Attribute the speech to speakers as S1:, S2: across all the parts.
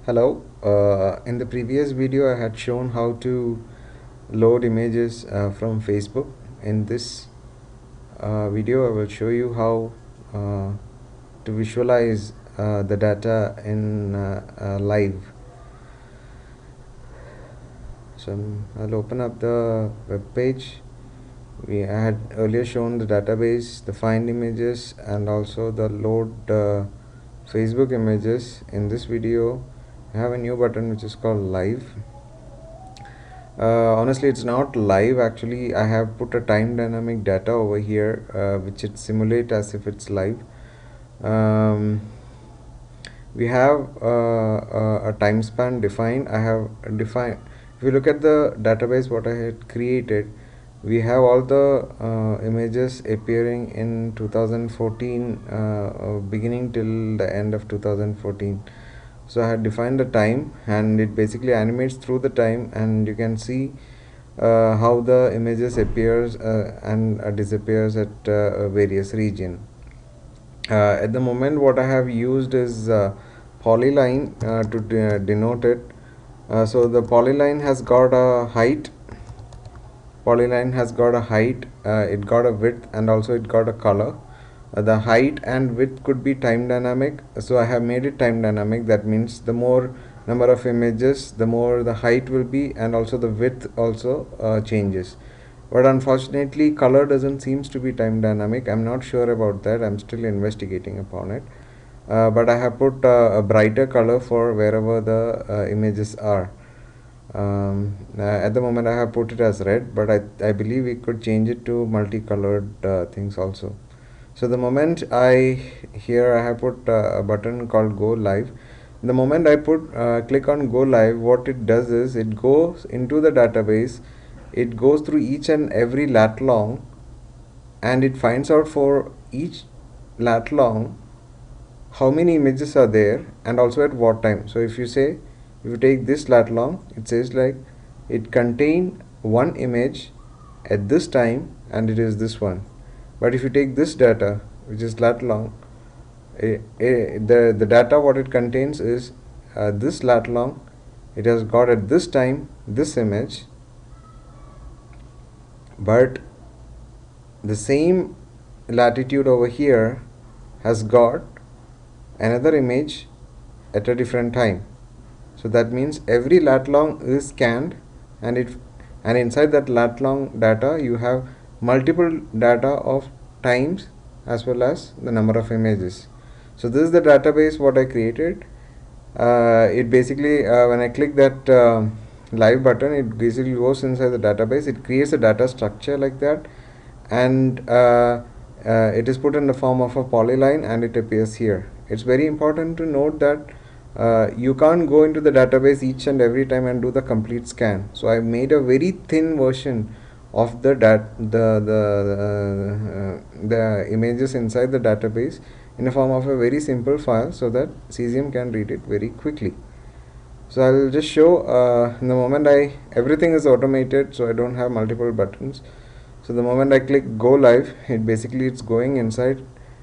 S1: Hello. In the previous video I had shown how to load images from Facebook. In this video I will show you how to visualize the data in live. So I'll open up the web page. I had earlier shown the database, the find images, and also the load Facebook images. In this video I have a new button which is called live. Honestly, it's not live. Actually, I have put a time dynamic data over here which it simulate as if it's live. We have a time span defined. I have defined, if you look at the database what I had created, we have all the images appearing in 2014 beginning till the end of 2014. So I had defined the time, and it basically animates through the time, and you can see how the images appears and disappears at various region. At the moment what I have used is polyline to denote it. So the polyline has got a height, it got a width, and also it got a color. The height and width could be time dynamic, so I have made it time dynamic. That means the more number of images, the more the height will be, and also the width also changes. But unfortunately color doesn't seems to be time dynamic. I'm not sure about that. I'm still investigating upon it. But I have put a brighter color for wherever the images are. At the moment I have put it as red, but I believe we could change it to multicolored things also. So the moment I have put a button called go live. The moment I put click on go live, what it does is it goes into the database, it goes through each and every lat long, and it finds out for each lat long how many images are there and also at what time. So if you take this lat long, it says like it contain one image at this time and it is this one. But if you take this data which is lat long, the data what it contains is this lat long, it has got at this time this image, but the same latitude over here has got another image at a different time. So that means every lat long is scanned, and inside that lat long data you have multiple data of times as well as the number of images. So this is the database what I created. It basically when I click that live button, it basically goes inside the database. It creates a data structure like that, and it is put in the form of a polyline and it appears here. It's very important to note that you can't go into the database each and every time and do the complete scan. So I made a very thin version of the images inside the database in the form of a very simple file so that Cesium can read it very quickly. So I will just show in the moment everything is automated, so I don't have multiple buttons. So the moment I click go live, it's going inside,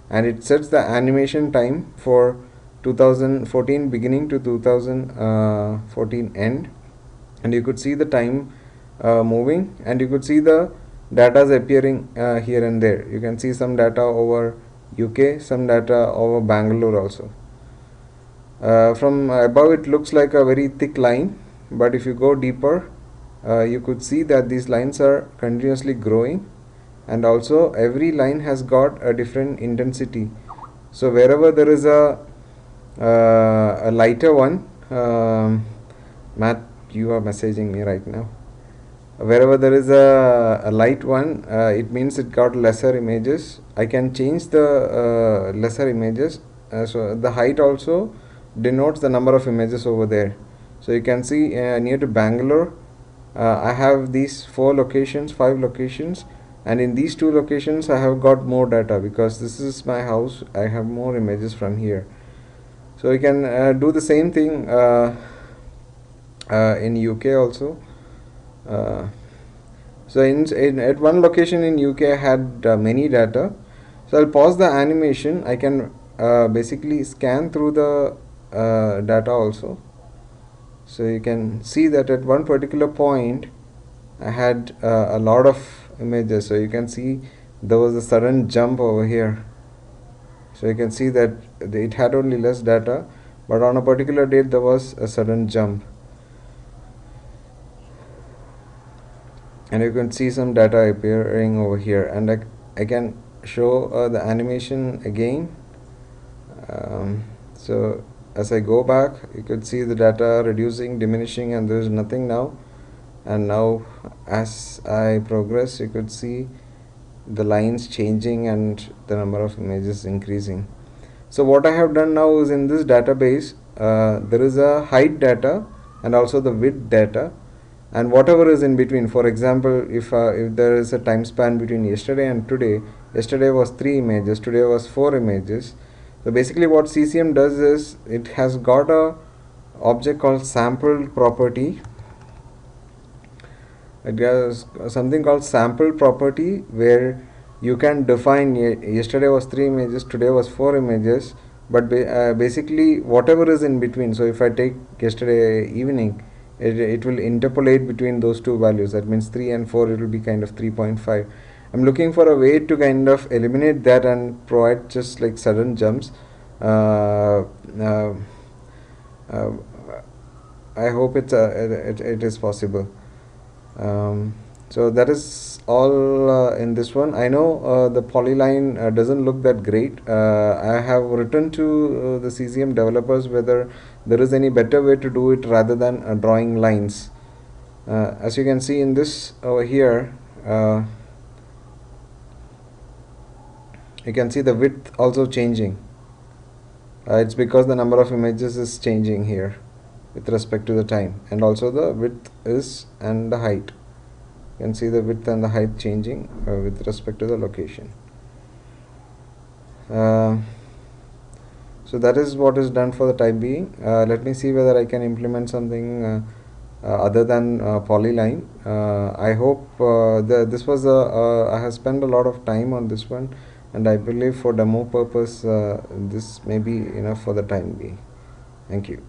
S1: and it sets the animation time for 2014 beginning to 2014 end, and you could see the time moving, and you could see the data is appearing here and there. You can see some data over UK, some data over Bangalore also. From above it looks like a very thick line, but if you go deeper you could see that these lines are continuously growing, and also every line has got a different intensity. So wherever there is a lighter one, Matt, you are messaging me right now. Wherever there is a light one, it means it got lesser images. I can change the lesser images. So the height also denotes the number of images over there. So you can see near to Bangalore, I have these 5 locations, and in these 2 locations I have got more data because this is my house. I have more images from here. So you can do the same thing in UK also. So at one location in UK I had many data. So I'll pause the animation. I can basically scan through the data also. So you can see that at one particular point I had a lot of images. So you can see there was a sudden jump over here. So you can see that it had only less data, but on a particular date there was a sudden jump, and you can see some data appearing over here. And I can show the animation again. So as I go back, you could see the data reducing, diminishing, and there is nothing now. And now as I progress, you could see the lines changing and the number of images increasing. So what I have done now is, in this database there is a height data and also the width data, and whatever is in between. For example, if there is a time span between yesterday and today, yesterday was 3 images, today was 4 images. So basically what CCM does is, it has got a object called sample property. It has something called sample property, where you can define yesterday was 3 images, today was 4 images, but basically whatever is in between. So if I take yesterday evening, it will interpolate between those two values. That means 3 and 4, it will be kind of 3.5. I'm looking for a way to kind of eliminate that and provide just like sudden jumps. I hope it is possible. So that is all in this one. I know the polyline doesn't look that great. I have written to the CCM developers whether there is any better way to do it rather than drawing lines. As you can see in this over here, you can see the width also changing. It's because the number of images is changing here with respect to the time, and also the width is and the height. You can see the width and the height changing with respect to the location. So that is what is done for the time being. Let me see whether I can implement something other than polyline. I hope this was I have spent a lot of time on this one, and I believe for demo purpose this may be enough for the time being. Thank you.